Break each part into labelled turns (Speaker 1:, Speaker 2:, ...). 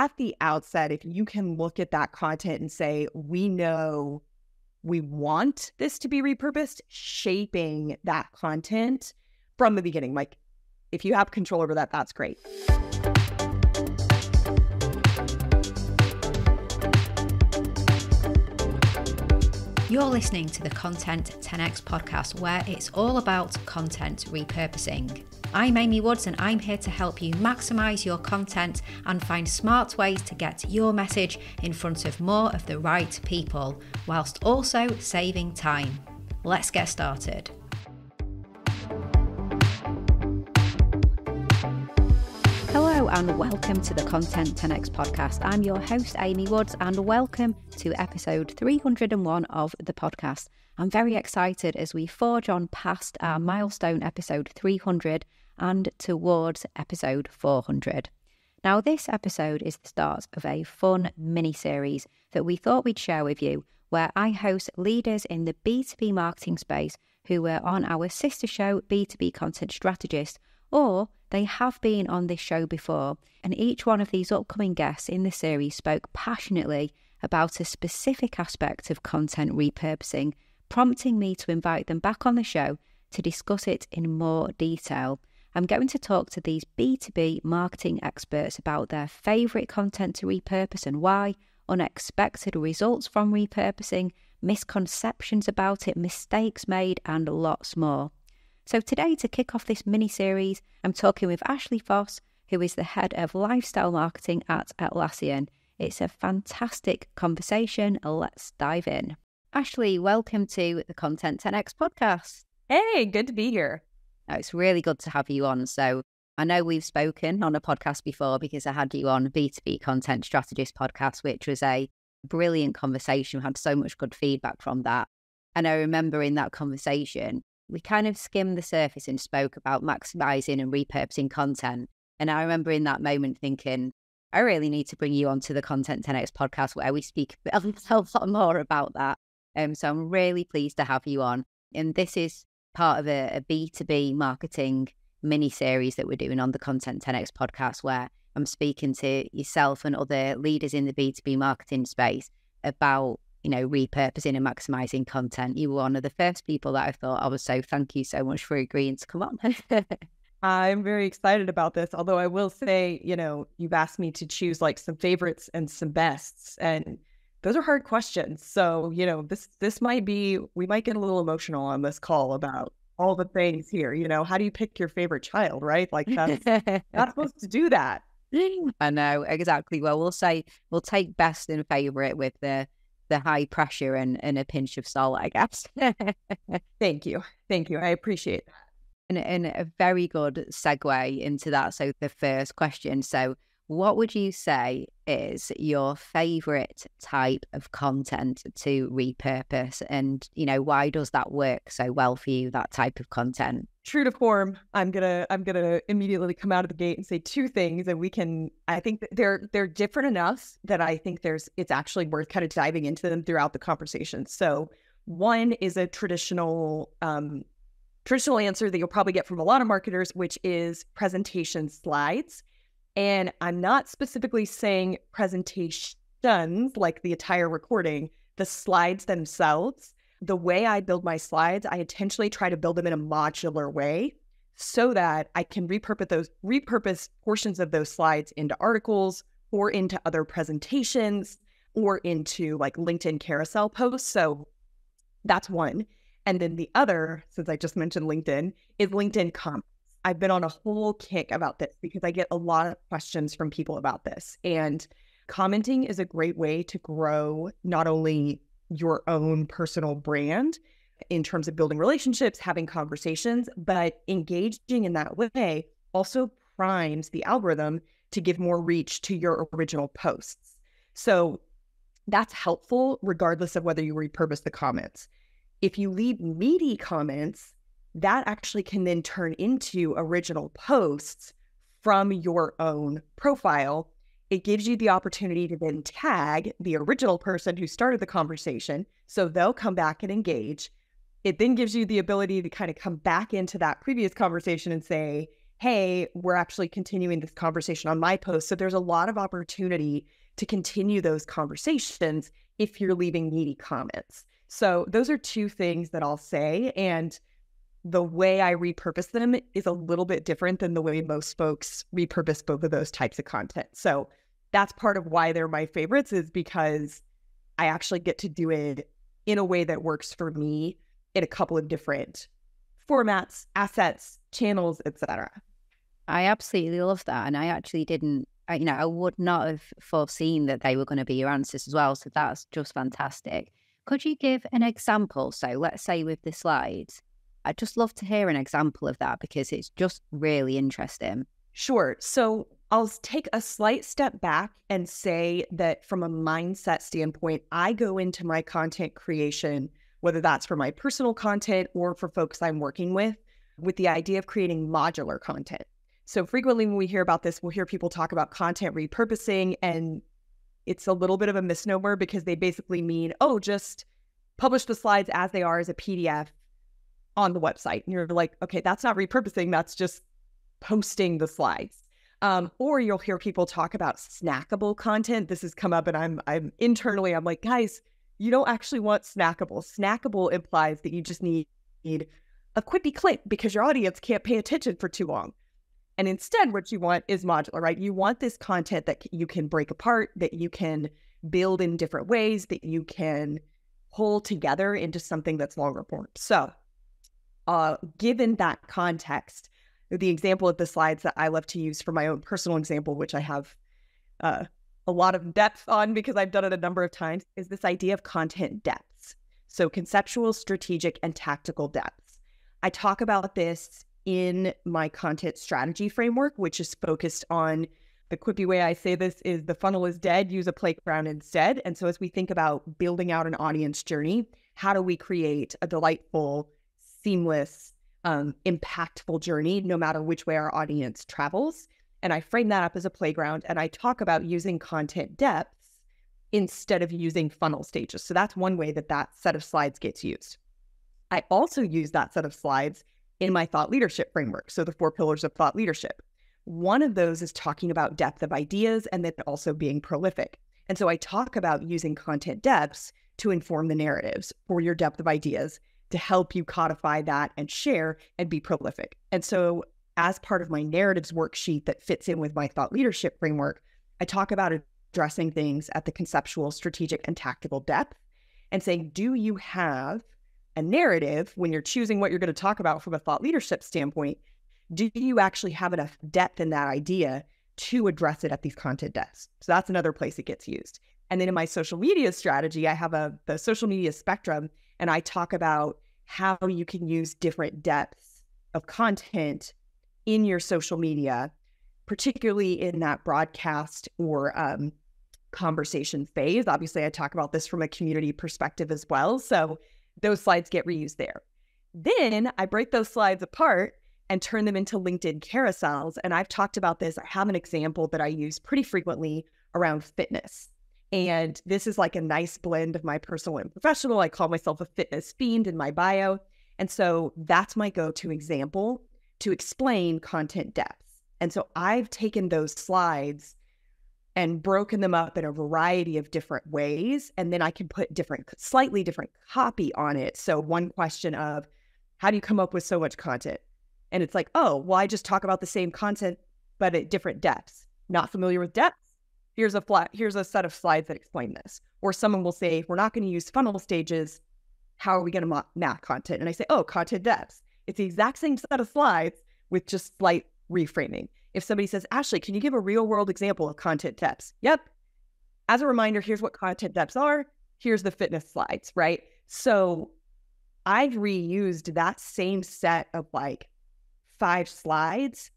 Speaker 1: at the outset, if you can look at that content and say, we know we want this to be repurposed, shaping that content from the beginning. Like, if you have control over that, that's great.
Speaker 2: You're listening to the Content 10X podcast, where it's all about content repurposing. I'm Amy Woods, and I'm here to help you maximize your content and find smart ways to get your message in front of more of the right people, whilst also saving time. Let's get started. Hello and welcome to the Content 10X podcast. I'm your host, Amy Woods, and welcome to episode 301 of the podcast. I'm very excited as we forge on past our milestone episode 300 and towards episode 400. Now, this episode is the start of a fun mini-series that we thought we'd share with you, where I host leaders in the B2B marketing space who were on our sister show, B2B Content Strategist, or they have been on this show before, and each one of these upcoming guests in the series spoke passionately about a specific aspect of content repurposing, prompting me to invite them back on the show to discuss it in more detail. I'm going to talk to these B2B marketing experts about their favourite content to repurpose and why, unexpected results from repurposing, misconceptions about it, mistakes made, and lots more. So today, to kick off this mini-series, I'm talking with Ashley Faus, who is the head of Lifecycle Marketing at Atlassian. It's a fantastic conversation. Let's dive in. Ashley, welcome to the Content 10X podcast.
Speaker 1: Hey, good to be here.
Speaker 2: It's really good to have you on. So I know we've spoken on a podcast before because I had you on B2B Content Strategist podcast, which was a brilliant conversation. We had so much good feedback from that. And I remember in that conversation, we kind of skimmed the surface and spoke about maximizing and repurposing content. And I remember in that moment thinking, I really need to bring you onto the Content 10X podcast where we speak a lot more about that. So I'm really pleased to have you on. And this is part of a B2B marketing mini-series that we're doing on the Content 10X podcast, where I'm speaking to yourself and other leaders in the B2B marketing space about, repurposing and maximizing content. You were one of the first people that I thought of, so thank you so much for agreeing to come on.
Speaker 1: I'm very excited about this, although I will say, you've asked me to choose like some favorites and some bests, and those are hard questions. So, this might be, we might get a little emotional on this call about all the things here. How do you pick your favorite child, right? Like that's not supposed to do that.
Speaker 2: I know, exactly. Well, we'll take best and favorite with the high pressure and a pinch of salt, I guess.
Speaker 1: Thank you. I appreciate that.
Speaker 2: And a very good segue into that. So the first question. So what would you say is your favorite type of content to repurpose? And, why does that work so well for you, that type of content?
Speaker 1: True to form, I'm gonna immediately come out of the gate and say two things, and I think that they're different enough that I think it's actually worth kind of diving into them throughout the conversation. So one is a traditional answer that you'll probably get from a lot of marketers, which is presentation slides. And I'm not specifically saying presentations like the entire recording, the slides themselves. The way I build my slides, I intentionally try to build them in a modular way so that I can repurpose portions of those slides into articles or into other presentations or into like LinkedIn carousel posts. So that's one. And then the other, since I just mentioned LinkedIn, is LinkedIn comments. I've been on a whole kick about this because I get a lot of questions from people about this. And commenting is a great way to grow not only your own personal brand in terms of building relationships, having conversations, but engaging in that way also primes the algorithm to give more reach to your original posts. So that's helpful regardless of whether you repurpose the comments. If you leave meaty comments, that actually can then turn into original posts from your own profile. It gives you the opportunity to then tag the original person who started the conversation, so they'll come back and engage. It then gives you the ability to kind of come back into that previous conversation and say, hey, we're actually continuing this conversation on my post. So there's a lot of opportunity to continue those conversations if you're leaving meaty comments. So those are two things that I'll say. And the way I repurpose them is a little bit different than the way most folks repurpose both of those types of content. So that's part of why they're my favorites, is because I actually get to do it in a way that works for me in a couple of different formats, assets, channels, etc.
Speaker 2: I absolutely love that. And I actually didn't, I would not have foreseen that they were going to be your answers as well. So that's just fantastic. Could you give an example? So let's say with the slides, I'd just love to hear an example of that because it's just really interesting.
Speaker 1: Sure. So I'll take a slight step back and say that from a mindset standpoint, I go into my content creation, whether that's for my personal content or for folks I'm working with the idea of creating modular content. So frequently when we hear about this, we'll hear people talk about content repurposing, and it's a little bit of a misnomer because they basically mean, oh, just publish the slides as they are as a PDF on the website. And you're like, okay, that's not repurposing. That's just posting the slides. Or you'll hear people talk about snackable content. This has come up, and I'm internally, I'm like, guys, you don't actually want snackable. Snackable implies that you just need a quippy click because your audience can't pay attention for too long. And instead, what you want is modular, right? You want this content that you can break apart, that you can build in different ways, that you can pull together into something that's longer form. So given that context, the example of the slides that I love to use for my own personal example, which I have a lot of depth on because I've done it a number of times, is this idea of content depths. So conceptual, strategic, and tactical depths. I talk about this in my content strategy framework, which is focused on, the quippy way I say this is, the funnel is dead, use a playground instead. And so as we think about building out an audience journey, how do we create a delightful, seamless, impactful journey, no matter which way our audience travels? And I frame that up as a playground, and I talk about using content depths instead of using funnel stages. So that's one way that that set of slides gets used. I also use that set of slides in my thought leadership framework. So the 4 pillars of thought leadership. One of those is talking about depth of ideas and then also being prolific. And so I talk about using content depths to inform the narratives for your depth of ideas, to help you codify that and share and be prolific. And so as part of my narratives worksheet that fits in with my thought leadership framework, I talk about addressing things at the conceptual, strategic, and tactical depth and saying, do you have a narrative when you're choosing what you're going to talk about from a thought leadership standpoint? Do you actually have enough depth in that idea to address it at these content depths? So that's another place it gets used. And then in my social media strategy, I have the social media spectrum, and I talk about how you can use different depths of content in your social media, particularly in that broadcast or conversation phase. Obviously, I talk about this from a community perspective as well. So those slides get reused there. Then I break those slides apart and turn them into LinkedIn carousels. And I've talked about this. I have an example that I use pretty frequently around fitness. And this is like a nice blend of my personal and professional. I call myself a fitness fiend in my bio. And so that's my go-to example to explain content depth. And so I've taken those slides and broken them up in a variety of different ways. And then I can put slightly different copy on it. So one question of, how do you come up with so much content? And it's like, oh, well, I just talk about the same content, but at different depths. Not familiar with depths? Here's a set of slides that explain this. Or someone will say, we're not going to use funnel stages. How are we going to map content? And I say, oh, content depths. It's the exact same set of slides with just slight reframing. If somebody says, Ashley, can you give a real world example of content depths? Yep. As a reminder, here's what content depths are. Here's the fitness slides, right? So I've reused that same set of like 5 slides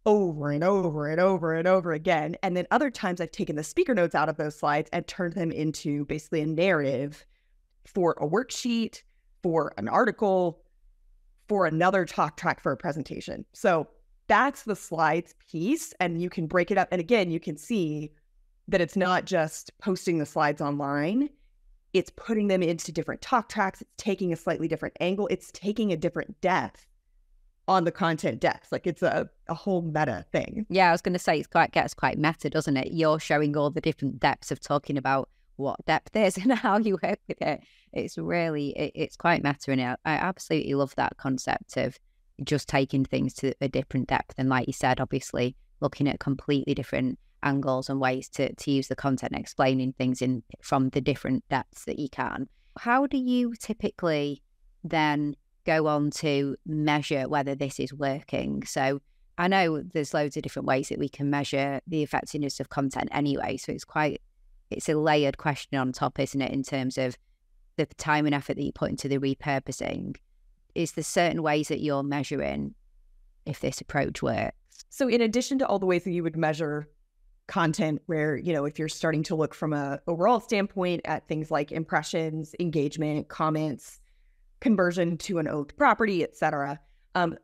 Speaker 1: over and over and over and over again. And then other times I've taken the speaker notes out of those slides and turned them into basically a narrative for a worksheet, for an article, for another talk track for a presentation. So that's the slides piece, and you can break it up. And again, you can see that it's not just posting the slides online. It's putting them into different talk tracks. It's taking a slightly different angle. It's taking a different depth on the content depth. Like it's a whole meta thing.
Speaker 2: Yeah, I was going to say gets quite meta, doesn't it? You're showing all the different depths of talking about what depth is and how you work with it. It's really, it's quite meta, and I absolutely love that concept of just taking things to a different depth. And like you said, obviously looking at completely different angles and ways to use the content and explaining things from the different depths that you can. How do you typically then go on to measure whether this is working? So I know there's loads of different ways that we can measure the effectiveness of content anyway. So it's a layered question on top, isn't it, in terms of the time and effort that you put into the repurposing. Is there certain ways that you're measuring if this approach works?
Speaker 1: So in addition to all the ways that you would measure content, where, if you're starting to look from a overall standpoint at things like impressions, engagement, comments, conversion to an owned property, etc.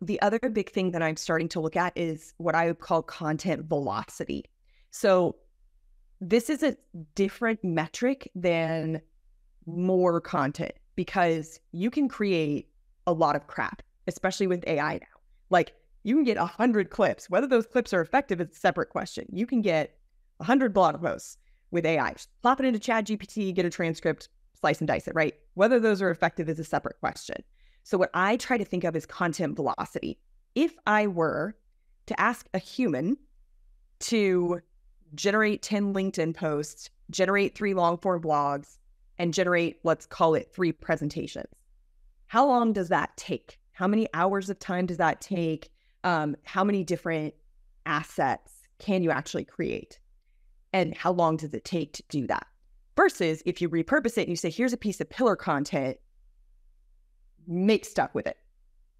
Speaker 1: The other big thing that I'm starting to look at is what I would call content velocity. So this is a different metric than more content, because you can create a lot of crap, especially with AI now. Like you can get 100 clips. Whether those clips are effective is a separate question. You can get 100 blog posts with AI. Just plop it into ChatGPT, get a transcript, slice and dice it, right? Whether those are effective is a separate question. So what I try to think of is content velocity. If I were to ask a human to generate 10 LinkedIn posts, generate 3 long-form blogs, and generate, let's call it 3 presentations, how long does that take? How many hours of time does that take? How many different assets can you actually create? And how long does it take to do that? Versus if you repurpose it and you say, here's a piece of pillar content, make stuff with it.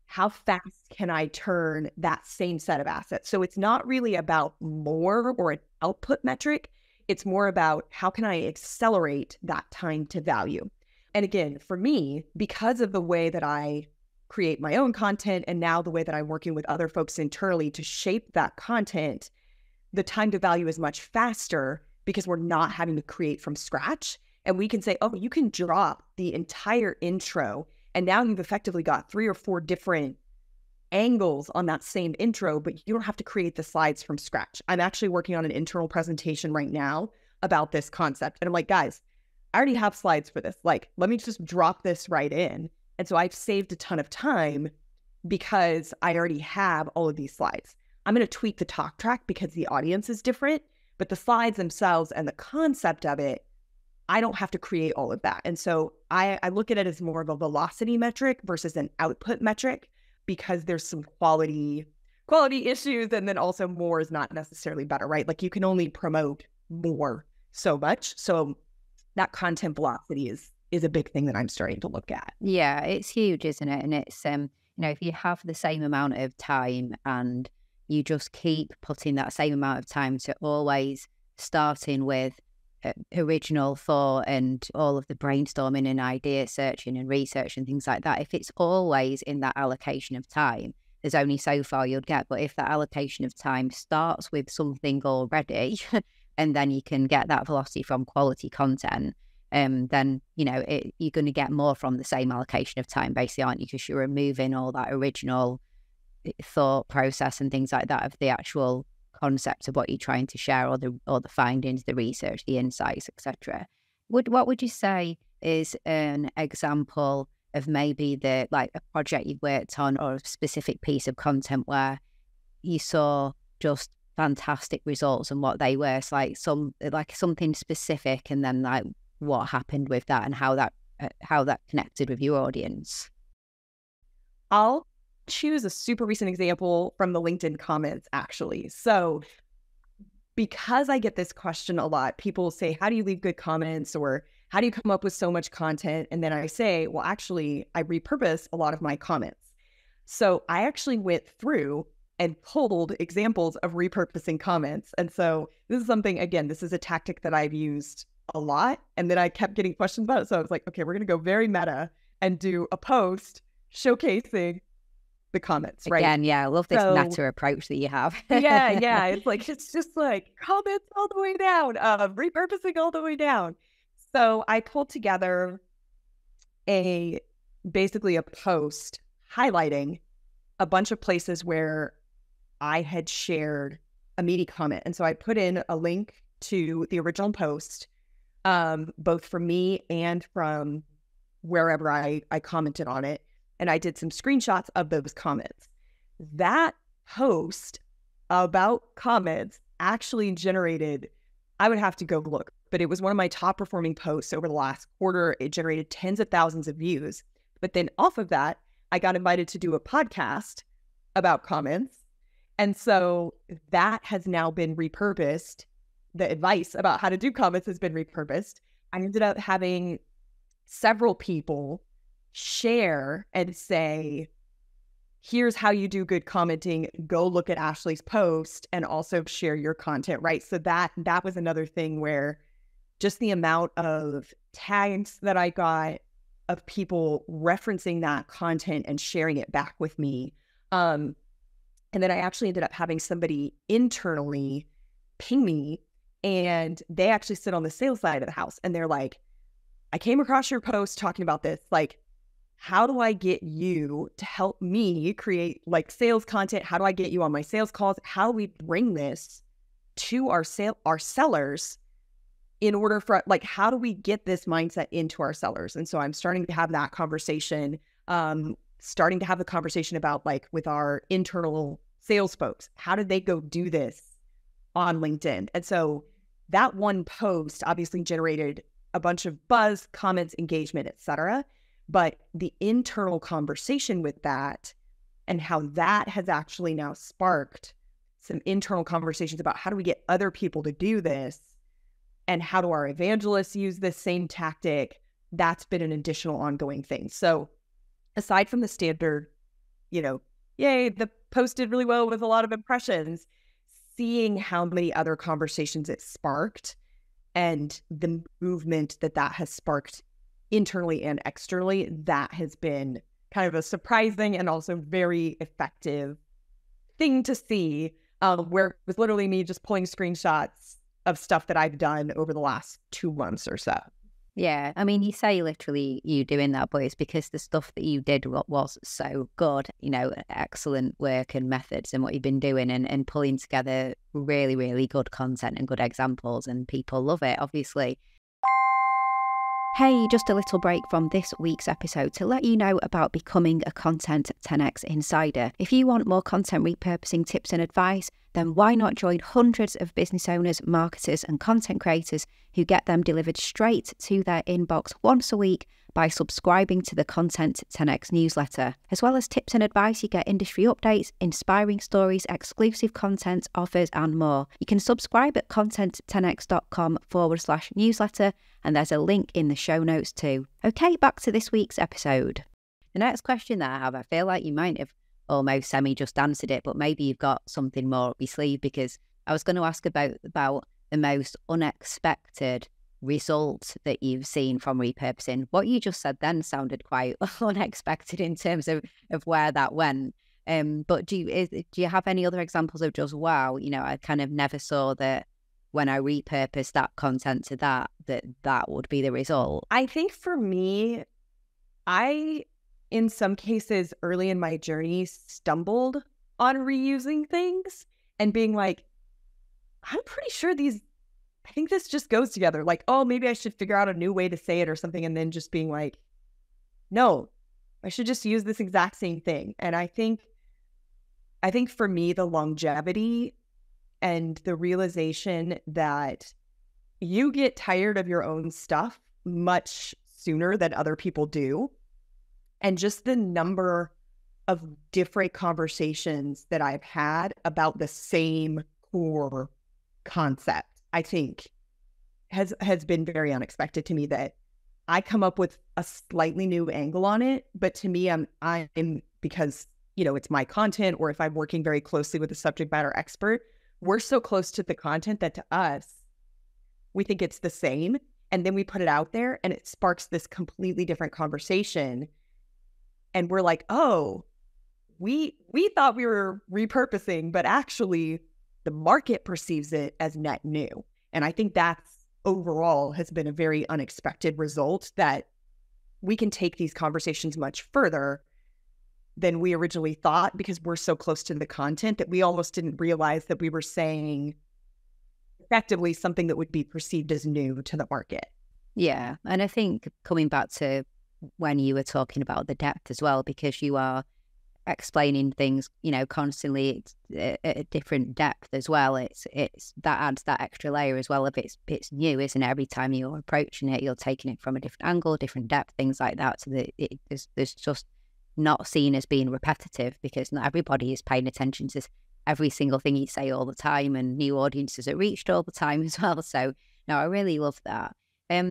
Speaker 1: How fast can I turn that same set of assets? So it's not really about more or an output metric. It's more about how can I accelerate that time to value? And again, for me, because of the way that I create my own content and now the way that I'm working with other folks internally to shape that content, the time to value is much faster because we're not having to create from scratch. And we can say, oh, you can drop the entire intro, and now you've effectively got 3 or 4 different angles on that same intro, but you don't have to create the slides from scratch. I'm actually working on an internal presentation right now about this concept. And I'm like, guys, I already have slides for this. Like, let me just drop this right in. And so I've saved a ton of time because I already have all of these slides. I'm going to tweak the talk track because the audience is different, but the slides themselves and the concept of it, I don't have to create all of that. And so I look at it as more of a velocity metric versus an output metric, because there's some quality issues. And then also more is not necessarily better, right? Like you can only promote more so much. So that content velocity is a big thing that I'm starting to look at.
Speaker 2: Yeah, it's huge, isn't it? And it's, if you have the same amount of time and you just keep putting that same amount of time to always starting with original thought and all of the brainstorming and idea searching and research and things like that, if it's always in that allocation of time, there's only so far you'll get. But if that allocation of time starts with something already and then you can get that velocity from quality content, then, you're going to get more from the same allocation of time, basically, aren't you? Because you're removing all that original thought process and things like that of the actual concept of what you're trying to share, or the findings, the research, the insights, etc. What would you say is an example of maybe a project you've worked on or a specific piece of content where you saw just fantastic results and what they were? It's like something specific, and then what happened with that and how that connected with your audience.
Speaker 1: I'll choose a super recent example from the LinkedIn comments, actually. So because I get this question a lot, people say, how do you leave good comments, or how do you come up with so much content? And then I say, well, actually, I repurpose a lot of my comments. So I actually went through and pulled examples of repurposing comments. And so this is something, again, this is a tactic that I've used a lot. And then I kept getting questions about it. So I was like, okay, we're going to go very meta and do a post showcasing the comments, right?
Speaker 2: Again, yeah, I love this meta approach that you have.
Speaker 1: yeah. It's just like comments all the way down, repurposing all the way down. So I pulled together basically a post highlighting a bunch of places where I had shared a meaty comment. And so I put in a link to the original post, both from me and from wherever I commented on it. And I did some screenshots of those comments. That post about comments actually generated, I would have to go look, but it was one of my top performing posts over the last quarter. It generated tens of thousands of views. But then off of that, I got invited to do a podcast about comments. And so that has now been repurposed. The advice about how to do comments has been repurposed. I ended up having several people share and say, here's how you do good commenting. Go look at Ashley's post and also share your content, right? So that was another thing where just the amount of tags that I got of people referencing that content and sharing it back with me. And then I actually ended up having somebody internally ping me, and they actually sit on the sales side of the house. And they're like, I came across your post talking about this. Like, how do I get you to help me create like sales content? How do I get you on my sales calls? How do we bring this to our sellers in order for, like, how do we get this mindset into our sellers? And so I'm starting to have that conversation, starting to have the conversation about, like, with our internal sales folks, how did they go do this on LinkedIn? And so that one post obviously generated a bunch of buzz, comments, engagement, etc. But the internal conversation with that and how that has actually now sparked some internal conversations about how do we get other people to do this, and how do our evangelists use this same tactic? That's been an additional ongoing thing. So aside from the standard, yay, the post did really well with a lot of impressions, seeing how many other conversations it sparked and the movement that has sparked internally and externally, that has been kind of a surprising and also very effective thing to see, where it was literally me just pulling screenshots of stuff that I've done over the last 2 months or so.
Speaker 2: Yeah, I mean, you say literally you doing that, but it's because the stuff that you did was so good, excellent work and methods and what you've been doing and pulling together really, really good content and good examples, and people love it, obviously. Hey, just a little break from this week's episode to let you know about becoming a Content 10X Insider. If you want more content repurposing tips and advice, then why not join hundreds of business owners, marketers, and content creators who get them delivered straight to their inbox once a week by subscribing to the Content 10X newsletter. As well as tips and advice, you get industry updates, inspiring stories, exclusive content, offers, and more. You can subscribe at content10x.com/newsletter, and there's a link in the show notes too. Okay, back to this week's episode. The next question that I have, I feel like you might have almost just answered it, but maybe you've got something more up your sleeve, because I was going to ask about the most unexpected result that you've seen from repurposing. What you just said then sounded quite unexpected in terms of where that went. But do you have any other examples of just, wow, I kind of never saw that when I repurposed that content to that would be the result?
Speaker 1: I think for me, I, in some cases early in my journey, stumbled on reusing things and being like, I'm pretty sure I think this just goes together. Like, oh, maybe I should figure out a new way to say it or something. And then just being like, no, I should just use this exact same thing. And I think for me, the longevity and the realization that you get tired of your own stuff much sooner than other people do. And just the number of different conversations that I've had about the same core concept, I think has been very unexpected to me, that I come up with a slightly new angle on it. But to me, I'm because, it's my content, or if I'm working very closely with a subject matter expert, we're so close to the content that to us, we think it's the same. And then we put it out there and it sparks this completely different conversation. And we're like, oh, we thought we were repurposing, but actually the market perceives it as net new. And I think that's overall has been a very unexpected result, that we can take these conversations much further than we originally thought because we're so close to the content that we almost didn't realize that we were saying effectively something that would be perceived as new to the market.
Speaker 2: Yeah. And I think coming back to when you were talking about the depth as well, because you are explaining things, constantly at a different depth as well. It's that adds that extra layer as well. If it's new, isn't it? Every time you're approaching it, you're taking it from a different angle, different depth, things like that. So that there's just not seen as being repetitive, because not everybody is paying attention to every single thing you say all the time, and new audiences are reached all the time as well. So no, I really love that.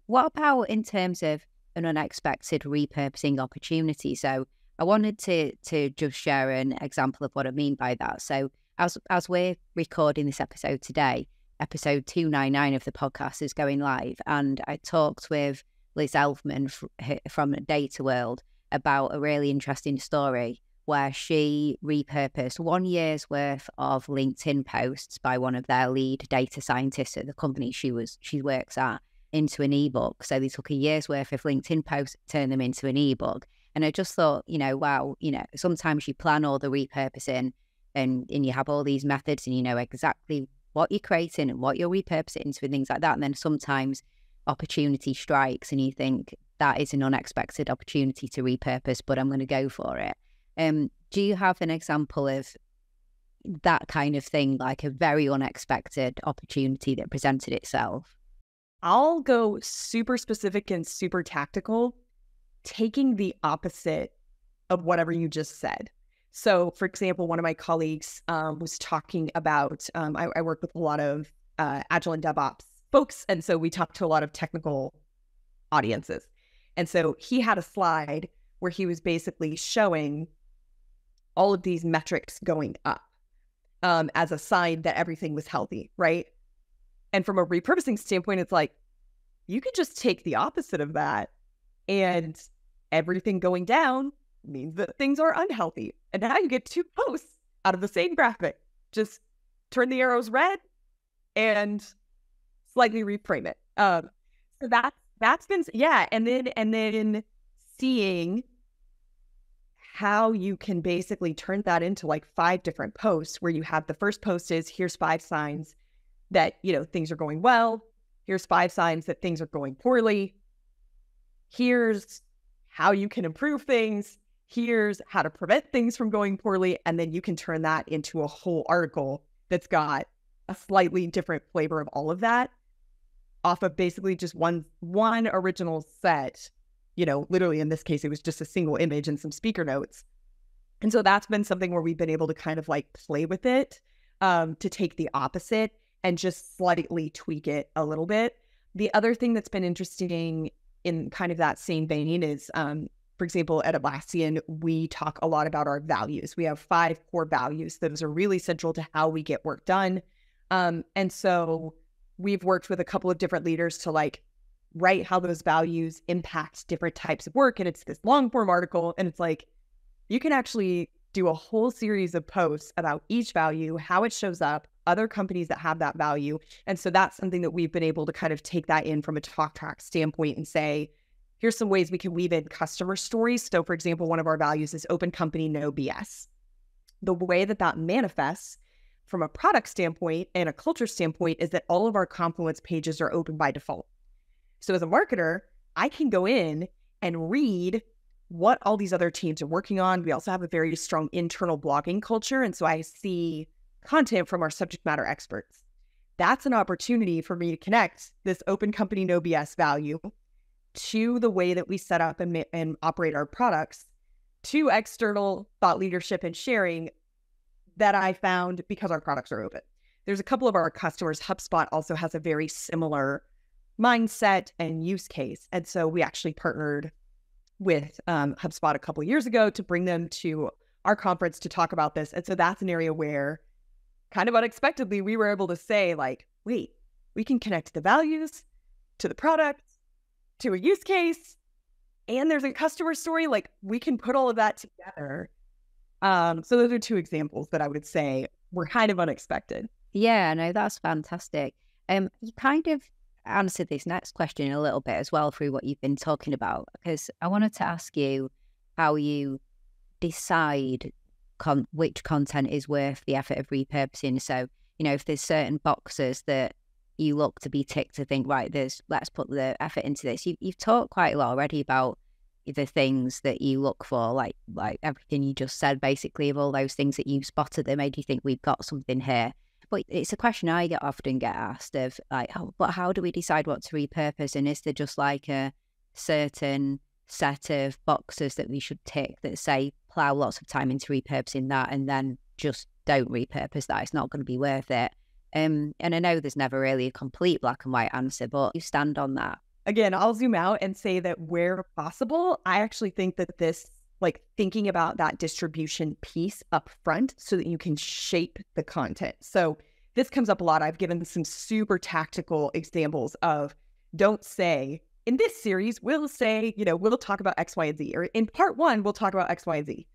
Speaker 2: What about in terms of an unexpected repurposing opportunity? So I wanted to just share an example of what I mean by that. So as we're recording this episode today, episode 299 of the podcast is going live, and I talked with Liz Elfman from Data World about a really interesting story where she repurposed 1 year's worth of LinkedIn posts by one of their lead data scientists at the company she works at into an ebook. So they took a year's worth of LinkedIn posts, turned them into an ebook. And I just thought, wow, sometimes you plan all the repurposing and you have all these methods and you know exactly what you're creating and what you're repurposing into and things like that. And then sometimes opportunity strikes and you think that is an unexpected opportunity to repurpose, but I'm going to go for it. Do you have an example of that kind of thing, like a very unexpected opportunity that presented itself?
Speaker 1: I'll go super specific and super tactical, taking the opposite of whatever you just said. So, for example, one of my colleagues was talking about, I work with a lot of Agile and DevOps folks, and so we talk to a lot of technical audiences. And so he had a slide where he was basically showing all of these metrics going up as a sign that everything was healthy, right? And from a repurposing standpoint, it's like, you could just take the opposite of that, and everything going down means that things are unhealthy. And now you get two posts out of the same graphic. Just turn the arrows red and slightly reframe it. So that's been, yeah. And then seeing how you can basically turn that into like 5 different posts, where you have the first post is, here's 5 signs that, things are going well. Here's 5 signs that things are going poorly. Here's how you can improve things. Here's how to prevent things from going poorly. And then you can turn that into a whole article that's got a slightly different flavor of all of that off of basically just one original set. Literally in this case, it was just a single image and some speaker notes. And so that's been something where we've been able to kind of like play with it, to take the opposite and just slightly tweak it a little bit. The other thing that's been interesting in kind of that same vein is, for example, at Atlassian, we talk a lot about our values. We have 5 core values. Those are really central to how we get work done. And so we've worked with a couple of different leaders to like write how those values impact different types of work. And it's this long form article. And it's like, you can actually do a whole series of posts about each value, how it shows up, other companies that have that value. And so that's something that we've been able to kind of take that in from a talk track standpoint and say, here's some ways we can weave in customer stories. So for example, one of our values is open company, no BS. The way that manifests from a product standpoint and a culture standpoint is that all of our Confluence pages are open by default. So as a marketer, I can go in and read what all these other teams are working on. We also have a very strong internal blogging culture. And so I see content from our subject matter experts. That's an opportunity for me to connect this open company, no BS value to the way that we set up and operate our products, to external thought leadership and sharing that I found because our products are open. There's a couple of our customers. HubSpot also has a very similar mindset and use case. And so we actually partnered with HubSpot a couple of years ago to bring them to our conference to talk about this. And so that's an area where kind of unexpectedly, we were able to say like, wait, we can connect the values to the product, to a use case, and there's a customer story. Like we can put all of that together. So those are 2 examples that I would say were kind of unexpected.
Speaker 2: Yeah, no, that's fantastic. You kind of answered this next question a little bit as well through what you've been talking about, because I wanted to ask you how you decide which content is worth the effort of repurposing? So, if there's certain boxes that you look to be ticked to think, right, let's put the effort into this. You've talked quite a lot already about the things that you look for, like everything you just said, basically, of all those things that you've spotted that made you think we've got something here. But it's a question I often get asked of, like, but how do we decide what to repurpose? And is there just like a certain set of boxes that we should tick that say plow lots of time into repurposing that, and then just don't repurpose that? It's not going to be worth it. And I know there's never really a complete black and white answer, but you stand on that.
Speaker 1: Again, I'll zoom out and say that where possible, I actually think that this, like, thinking about that distribution piece up front so that you can shape the content. So this comes up a lot. I've given some super tactical examples of, don't say, in this series, we'll say, we'll talk about X, Y, and Z. Or in part 1, we'll talk about X, Y, and Z.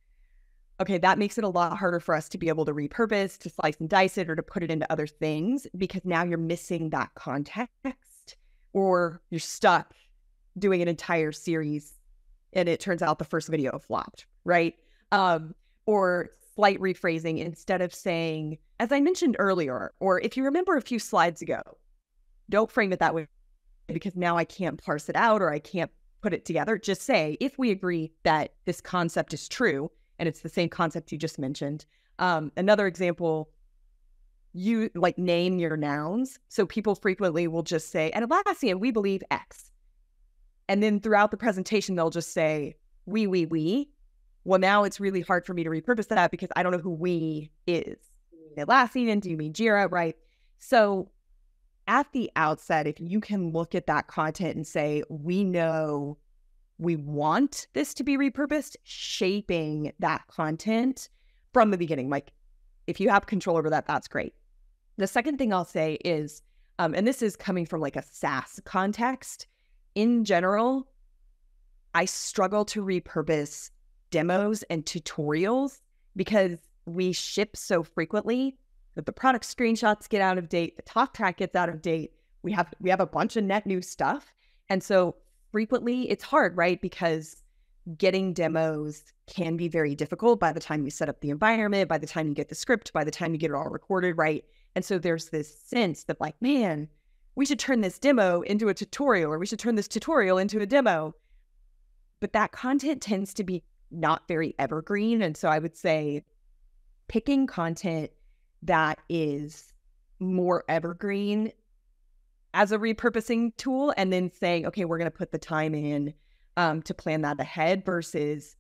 Speaker 1: Okay, that makes it a lot harder for us to be able to repurpose, to slice and dice it, or to put it into other things, because now you're missing that context, or you're stuck doing an entire series and it turns out the first video flopped, right? Or slight rephrasing, instead of saying, as I mentioned earlier, or if you remember a few slides ago, don't frame it that way because now I can't parse it out or I can't put it together. Just say, if we agree that this concept is true, and it's the same concept you just mentioned. Another example, you name your nouns. So people frequently will just say, at Atlassian, we believe X. And then throughout the presentation, they'll just say, we. Well, now it's really hard for me to repurpose that because I don't know who we is. Do you mean Atlassian? Do you mean Jira? Right? So at the outset, if you can look at that content and say, we know we want this to be repurposed, shaping that content from the beginning. Like, if you have control over that, that's great. The second thing I'll say is, and this is coming from like a SaaS context, in general, I struggle to repurpose demos and tutorials because we ship so frequently that the product screenshots get out of date, the talk track gets out of date. We have a bunch of net new stuff. And so frequently it's hard, right? Because getting demos can be very difficult by the time you set up the environment, by the time you get the script, by the time you get it all recorded, right? And so there's this sense that, like, man, we should turn this demo into a tutorial, or we should turn this tutorial into a demo. But that content tends to be not very evergreen. And so I would say picking content that is more evergreen as a repurposing tool, and then saying, okay, we're going to put the time in to plan that ahead, versus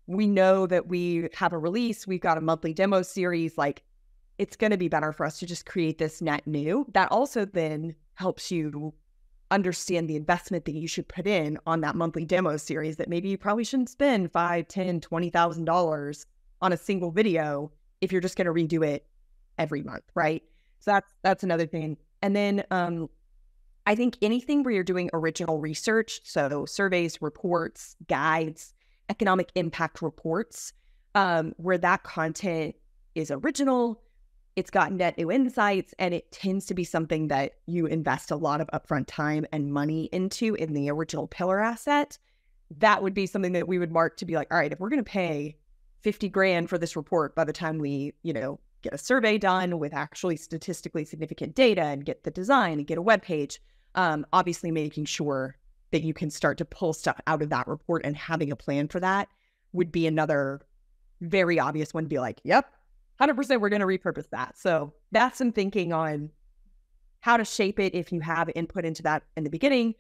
Speaker 1: we know that we have a release, we've got a monthly demo series, like, it's going to be better for us to just create this net new. That also then helps you understand the investment that you should put in on that monthly demo series, that maybe you probably shouldn't spend $5,000, $10,000, $20,000 on a single video if you're just going to redo it every month, right? So that's another thing. And then I think anything where you're doing original research, so surveys, reports, guides, economic impact reports, where that content is original, it's got net new insights, and it tends to be something that you invest a lot of upfront time and money into in the original pillar asset, that would be something that we would mark to be like, all right, if we're going to pay $50,000 for this report, by the time we, get a survey done with actually statistically significant data and get the design and get a web page, obviously making sure that you can start to pull stuff out of that report and having a plan for that would be another very obvious one to be like, yep, 100% we're going to repurpose that. So that's some thinking on how to shape it if you have input into that in the beginning.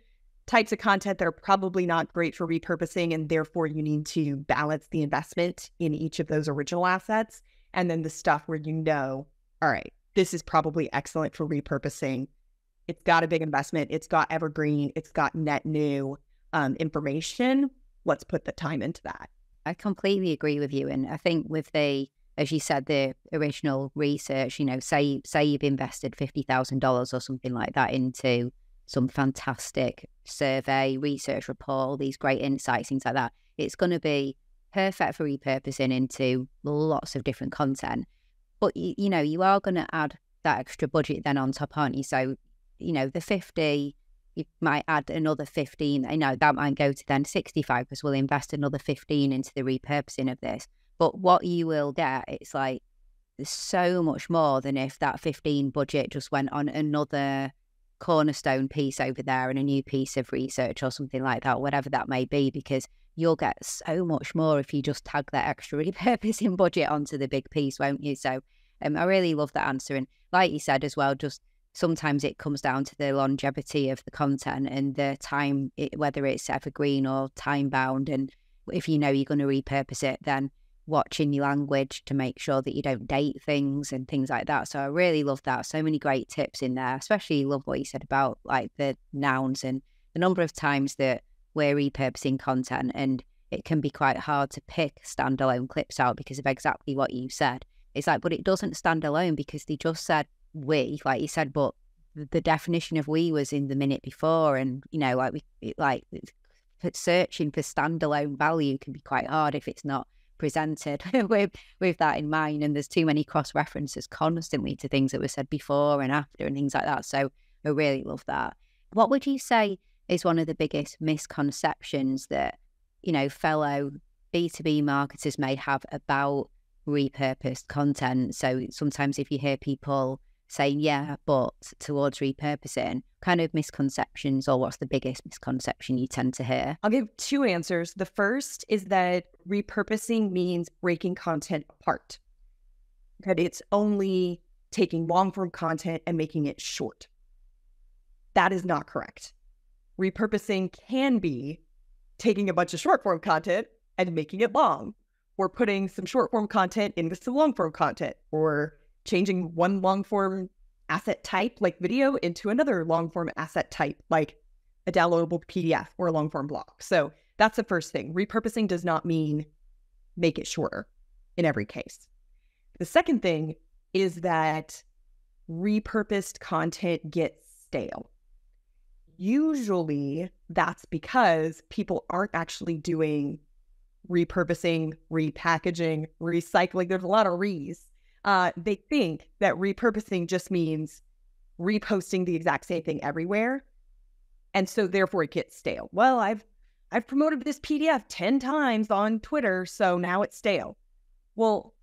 Speaker 1: Types of content that are probably not great for repurposing, and therefore you need to balance the investment in each of those original assets. And then the stuff where all right, this is probably excellent for repurposing. It's got a big investment. It's got evergreen. It's got net new information. Let's put the time into that.
Speaker 2: I completely agree with you. And I think with as you said, the original research, say you've invested $50,000 or something like that into some fantastic survey, research report, these great insights, things like that. It's going to be perfect for repurposing into lots of different content. But, you are going to add that extra budget then on top, aren't you? So, the 50 you might add another 15. I know that might go to then 65 because we'll invest another 15 into the repurposing of this. But what you will get, it's like, there's so much more than if that 15 budget just went on another cornerstone piece over there and a new piece of research or something like that, whatever that may be, because you'll get so much more if you just tag that extra repurposing budget onto the big piece, won't you? So I really love that answer. And like you said as well, just sometimes it comes down to the longevity of the content and the time, whether it's evergreen or time bound. And if you know you're going to repurpose it, then watching your language to make sure that you don't date things and things like that. So I really love that. So many great tips in there, especially love what you said about like the nouns and the number of times that we're repurposing content, and it can be quite hard to pick standalone clips out because of exactly what you said. It's like, but it doesn't stand alone because they just said we, like you said, but the definition of we was in the minute before, and you know, like searching for standalone value can be quite hard if it's not presented with that in mind, and there's too many cross references constantly to things that were said before and after and things like that. So I really love that. What would you say is one of the biggest misconceptions that, you know, fellow B2B marketers may have about repurposed content? So sometimes if you hear people saying, yeah, but towards repurposing, kind of misconceptions, or what's the biggest misconception you tend to hear?
Speaker 1: I'll give two answers. The first is that repurposing means breaking content apart, that it's only taking long-form content and making it short. That is not correct. Repurposing can be taking a bunch of short-form content and making it long, or putting some short-form content into some long-form content, or changing one long-form asset type like video into another long-form asset type like a downloadable PDF or a long-form blog. So that's the first thing. Repurposing does not mean make it shorter in every case. The second thing is that repurposed content gets stale. Usually that's because people aren't actually doing repurposing, repackaging, recycling. There's a lot of re's. They think that repurposing just means reposting the exact same thing everywhere, and so therefore it gets stale. Well, I've promoted this PDF 10 times on Twitter, so now it's stale. Well,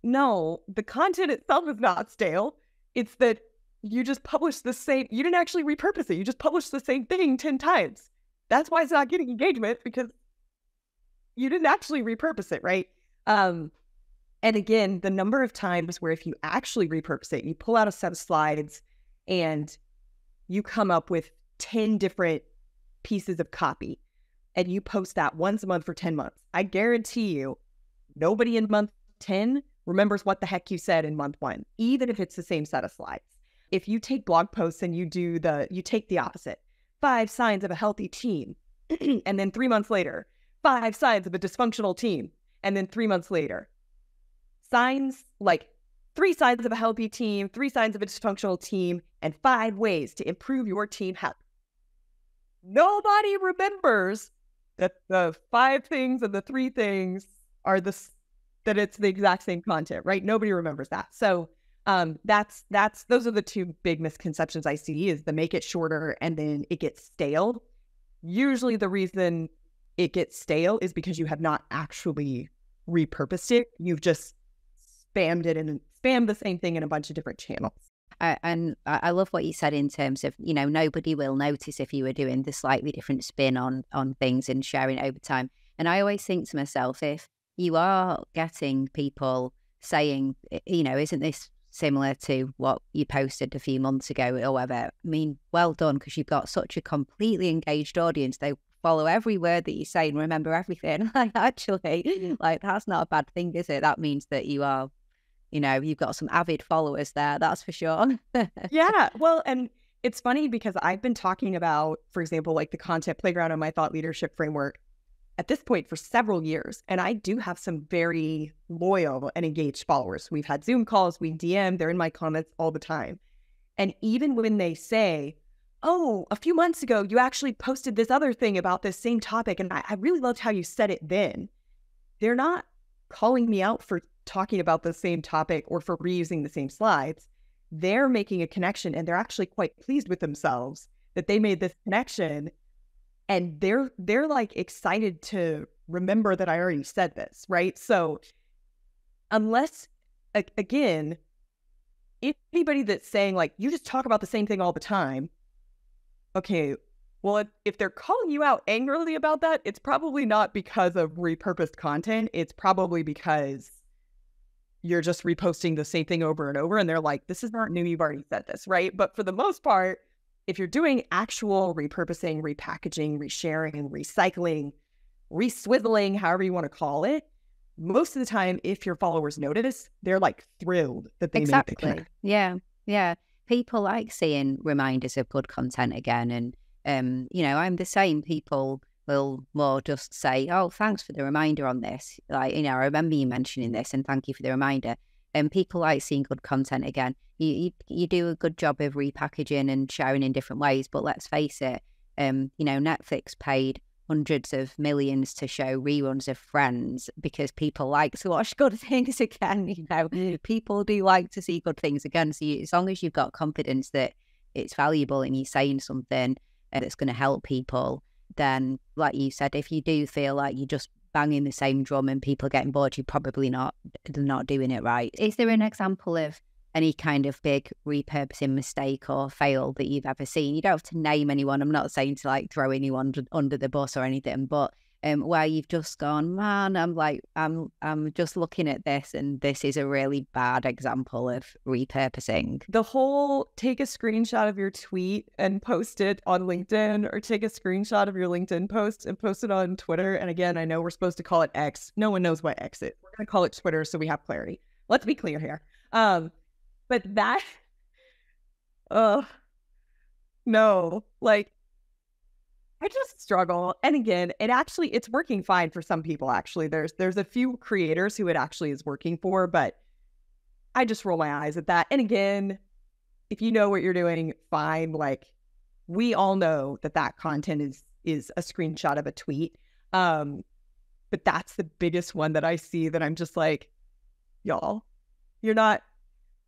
Speaker 1: no, the content itself is not stale. It's that you just published the same, you didn't actually repurpose it. You just published the same thing 10 times. That's why it's not getting engagement, because you didn't actually repurpose it, right? And again, the number of times where if you actually repurpose it, you pull out a set of slides and you come up with 10 different pieces of copy and you post that once a month for 10 months. I guarantee you, nobody in month 10 remembers what the heck you said in month 1, even if it's the same set of slides. If you take blog posts and you take the opposite, 5 signs of a healthy team, and then 3 months later, 5 signs of a dysfunctional team, and then 3 months later, signs like 3 signs of a healthy team, 3 signs of a dysfunctional team, and 5 ways to improve your team health. Nobody remembers that the 5 things and the 3 things are that it's the exact same content, right? Nobody remembers that. So those are the 2 big misconceptions I see, is the make it shorter and then it gets stale. Usually the reason it gets stale is because you have not actually repurposed it. You've just spammed it and spammed the same thing in a bunch of different channels.
Speaker 2: And I love what you said in terms of, you know, nobody will notice if you were doing the slightly different spin on things and sharing it over time. And I always think to myself, if you are getting people saying, you know, isn't this similar to what you posted a few months ago or whatever, I mean, well done, because you've got such a completely engaged audience. They follow every word that you say and remember everything. Like, actually, like, that's not a bad thing, is it? That means that you are, you know, you've got some avid followers there, that's for sure.
Speaker 1: Yeah, well, and it's funny because I've been talking about, for example, like the content playground and my thought leadership framework at this point for several years. And I do have some very loyal and engaged followers. We've had Zoom calls, we DM, they're in my comments all the time. And even when they say, oh, a few months ago, you actually posted this other thing about this same topic, and I really loved how you said it then, they're not calling me out for talking about the same topic or for reusing the same slides. They're making a connection, and they're actually quite pleased with themselves that they made this connection, and they're like excited to remember that I already said this, right? So unless, again, anybody that's saying like, you just talk about the same thing all the time, okay, well, if they're calling you out angrily about that, it's probably not because of repurposed content. It's probably because you're just reposting the same thing over and over, and they're like, this is not new, you've already said this, right? But for the most part, if you're doing actual repurposing, repackaging, resharing, recycling, reswizzling, however you want to call it, most of the time, if your followers notice, they're like thrilled that they made the connect.
Speaker 2: Yeah. People like seeing reminders of good content again. And, I'm the same. People will more just say, oh, thanks for the reminder on this. Like, I remember you mentioning this and thank you for the reminder. And people like seeing good content again. You do a good job of repackaging and sharing in different ways. But let's face it, Netflix paid hundreds of millions to show reruns of Friends because people like to watch good things again. People do like to see good things again. So as long as you've got confidence that it's valuable and you're saying something that's going to help people, then like you said, if you do feel like you're just banging the same drum and people are getting bored, you're probably not doing it right. Is there an example of any kind of big repurposing mistake or fail that you've ever seen? You don't have to name anyone. I'm not saying to like throw anyone under the bus or anything, but where you've just gone, man, I'm just looking at this and this is a really bad example of repurposing.
Speaker 1: The whole take a screenshot of your tweet and post it on LinkedIn, or take a screenshot of your LinkedIn post and post it on Twitter. And again, I know we're supposed to call it X. No one knows what X is. We're going to call it Twitter so we have clarity. Let's be clear here. But that, no, like, I just struggle. And again, it's working fine for some people, actually. There's a few creators who it actually is working for, but I just roll my eyes at that. And again, if you know what you're doing, fine. Like, we all know that content is a screenshot of a tweet. But that's the biggest one that I see that I'm just like, y'all,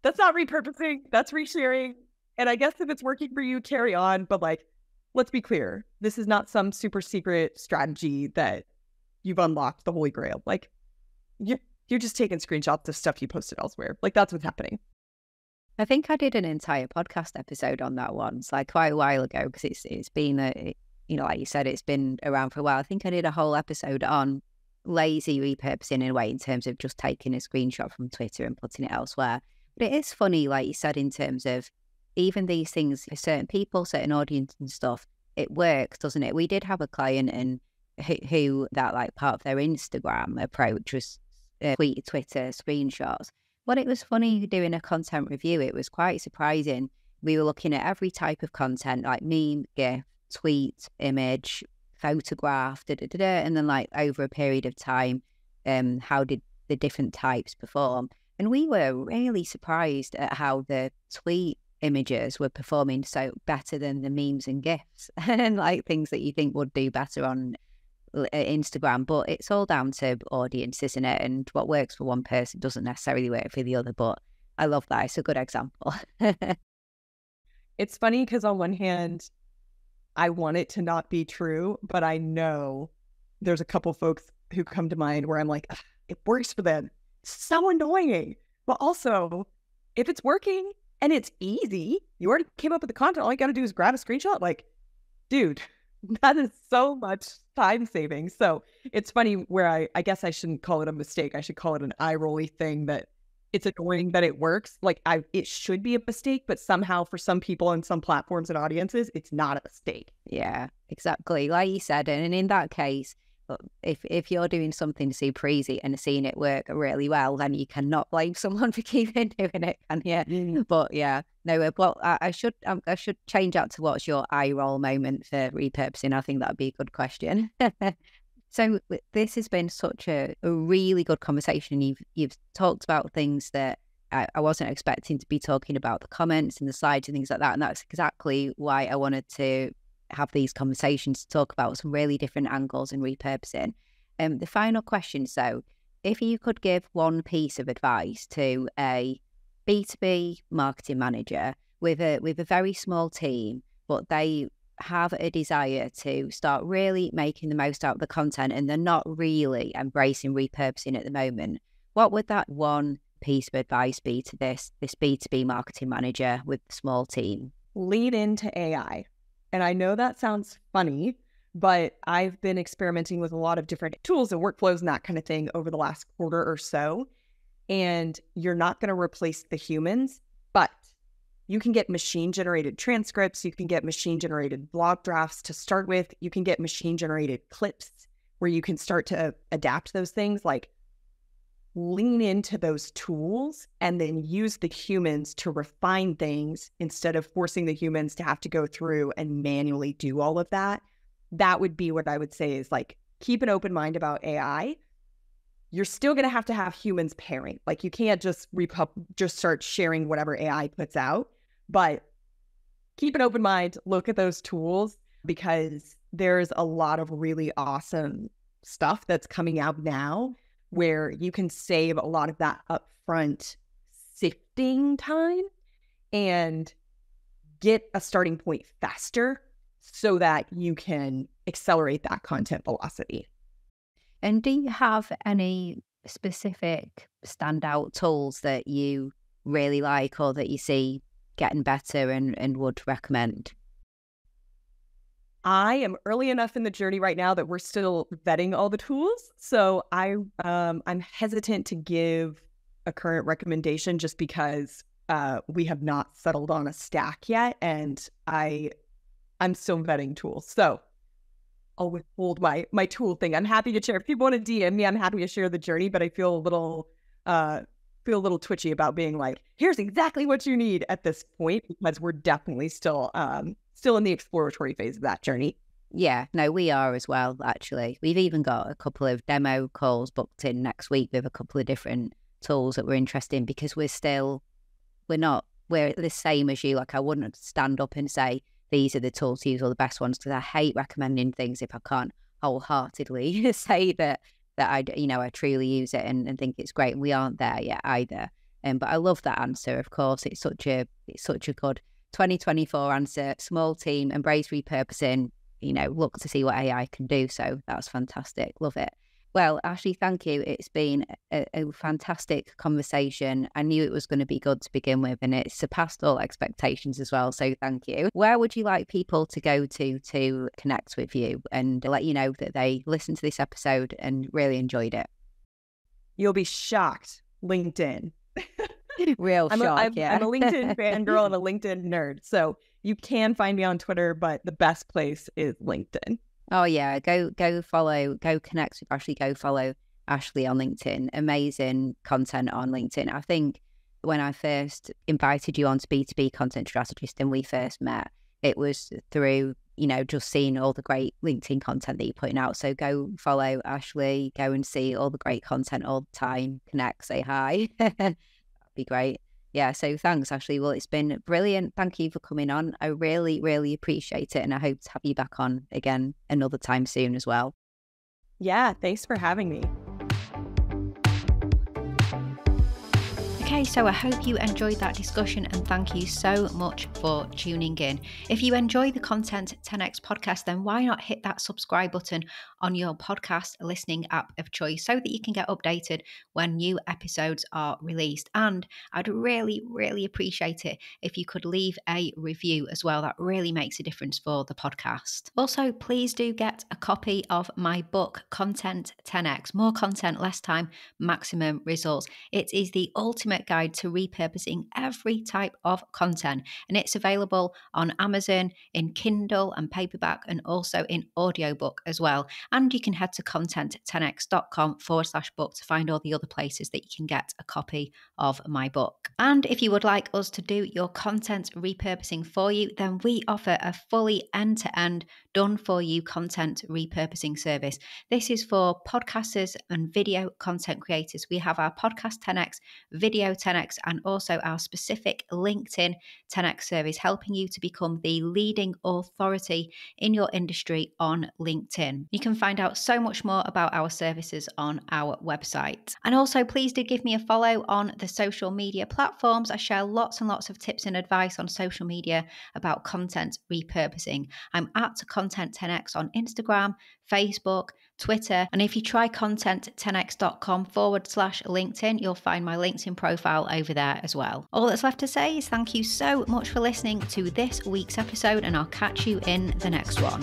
Speaker 1: that's not repurposing, that's resharing. And I guess if it's working for you, carry on. But like, let's be clear, this is not some super secret strategy that you've unlocked the Holy Grail. Like, you're just taking screenshots of stuff you posted elsewhere. Like, that's what's happening.
Speaker 2: I think I did an entire podcast episode on that once, like quite a while ago, because it's been like you said, it's been around for a while. I think I did a whole episode on lazy repurposing in a way, in terms of just taking a screenshot from Twitter and putting it elsewhere. But it is funny, like you said, in terms of even these things for certain people, certain audience and stuff, it works, doesn't it? We did have a client and who that like part of their Instagram approach was Twitter screenshots. But it was funny doing a content review. It was quite surprising. We were looking at every type of content, like meme, GIF, tweet, image, photograph, and then like over a period of time, how did the different types perform? And we were really surprised at how the tweet images were performing so better than the memes and GIFs and like things that you think would do better on Instagram. But it's all down to audience, isn't it? And what works for one person doesn't necessarily work for the other. But I love that. It's a good example.
Speaker 1: It's funny because on one hand, I want it to not be true, but I know there's a couple folks who come to mind where I'm like, it works for them. So annoying. But also, if it's working and it's easy, you already came up with the content, all you got to do is grab a screenshot. Like, dude, that is so much time saving. So it's funny where I guess I shouldn't call it a mistake. I should call it an eye-rolly thing, that it's annoying that it works. Like, it should be a mistake, but somehow for some people and some platforms and audiences, it's not a mistake.
Speaker 2: Yeah, exactly. Like you said, and in that case, if you're doing something super easy and seeing it work really well, then you cannot blame someone for keeping doing it, can you? But yeah, no. Well, I should change that to what's your eye roll moment for repurposing. I think that'd be a good question. So this has been such a really good conversation. You've talked about things that I wasn't expecting to be talking about, the comments and the slides and things like that, and that's exactly why I wanted to have these conversations to talk about some really different angles in repurposing. The final question, so if you could give one piece of advice to a B2B marketing manager with a very small team, but they have a desire to start really making the most out of the content and they're not really embracing repurposing at the moment, what would that one piece of advice be to this B2B marketing manager with a small team?
Speaker 1: Lean into AI. And I know that sounds funny, but I've been experimenting with a lot of different tools and workflows and that kind of thing over the last quarter or so. And you're not going to replace the humans, but you can get machine-generated transcripts. You can get machine-generated blog drafts to start with. You can get machine-generated clips where you can start to adapt those things. Like, lean into those tools and then use the humans to refine things instead of forcing the humans to have to go through and manually do all of that. That would be what I would say is like, keep an open mind about AI. You're still going to have humans pairing. Like, you can't just start sharing whatever AI puts out, but keep an open mind, look at those tools, because there's a lot of really awesome stuff that's coming out now where you can save a lot of that upfront sifting time and get a starting point faster so that you can accelerate that content velocity.
Speaker 2: And do you have any specific standout tools that you really like or that you see getting better and would recommend?
Speaker 1: I am early enough in the journey right now that we're still vetting all the tools. So I'm hesitant to give a current recommendation just because we have not settled on a stack yet, and I'm still vetting tools. So I'll withhold my tool thing. I'm happy to share. If people want to DM me, I'm happy to share the journey, but I feel a little twitchy about being like, here's exactly what you need at this point, because we're definitely still in the exploratory phase of that journey.
Speaker 2: Yeah, no, we are as well, actually. We've even got a couple of demo calls booked in next week with a couple of different tools that we're interested in, because we're the same as you. Like, I wouldn't stand up and say, these are the tools to use or the best ones, because I hate recommending things if I can't wholeheartedly say that I truly use it and think it's great. And we aren't there yet either. But I love that answer. Of course, it's such a good 2024 answer. Small team, embrace repurposing, look to see what AI can do. So that's fantastic. Love it. Well, Ashley, thank you. It's been a fantastic conversation. I knew it was going to be good to begin with, and it surpassed all expectations as well. So thank you. Where would you like people to go to connect with you and let you know that they listened to this episode and really enjoyed it?
Speaker 1: You'll be shocked. LinkedIn.
Speaker 2: Real shock, yeah.
Speaker 1: I'm a LinkedIn fangirl and a LinkedIn nerd. So you can find me on Twitter, but the best place is LinkedIn.
Speaker 2: Oh yeah, go follow, go connect with Ashley, go follow Ashley on LinkedIn. Amazing content on LinkedIn. I think when I first invited you on to B2B Content Strategist and we first met, it was through, just seeing all the great LinkedIn content that you're putting out. So go follow Ashley, go and see all the great content all the time, connect, say hi. That'd be great. Yeah, so thanks, Ashley. Well, it's been brilliant. Thank you for coming on. I really, really appreciate it. And I hope to have you back on again another time soon as well.
Speaker 1: Yeah, thanks for having me.
Speaker 2: Okay, so I hope you enjoyed that discussion and thank you so much for tuning in. If you enjoy the Content 10X podcast, then why not hit that subscribe button on your podcast listening app of choice so that you can get updated when new episodes are released. And I'd really, really appreciate it if you could leave a review as well. That really makes a difference for the podcast. Also, please do get a copy of my book, Content 10X, More Content, Less Time, Maximum Results. It is the ultimate guide to repurposing every type of content, and it's available on Amazon in Kindle and paperback and also in audiobook as well. And you can head to content10x.com/book to find all the other places that you can get a copy of my book. And if you would like us to do your content repurposing for you, then we offer a fully end-to-end done for you content repurposing service. This is for podcasters and video content creators. We have our Podcast 10X video SEO 10x and also our specific LinkedIn 10x service, helping you to become the leading authority in your industry on LinkedIn. You can find out so much more about our services on our website. And also, please do give me a follow on the social media platforms. I share lots and lots of tips and advice on social media about content repurposing. I'm at Content 10x on Instagram, Facebook, Twitter. And if you try content10x.com/LinkedIn, you'll find my LinkedIn profile over there as well. All that's left to say is thank you so much for listening to this week's episode, and I'll catch you in the next one.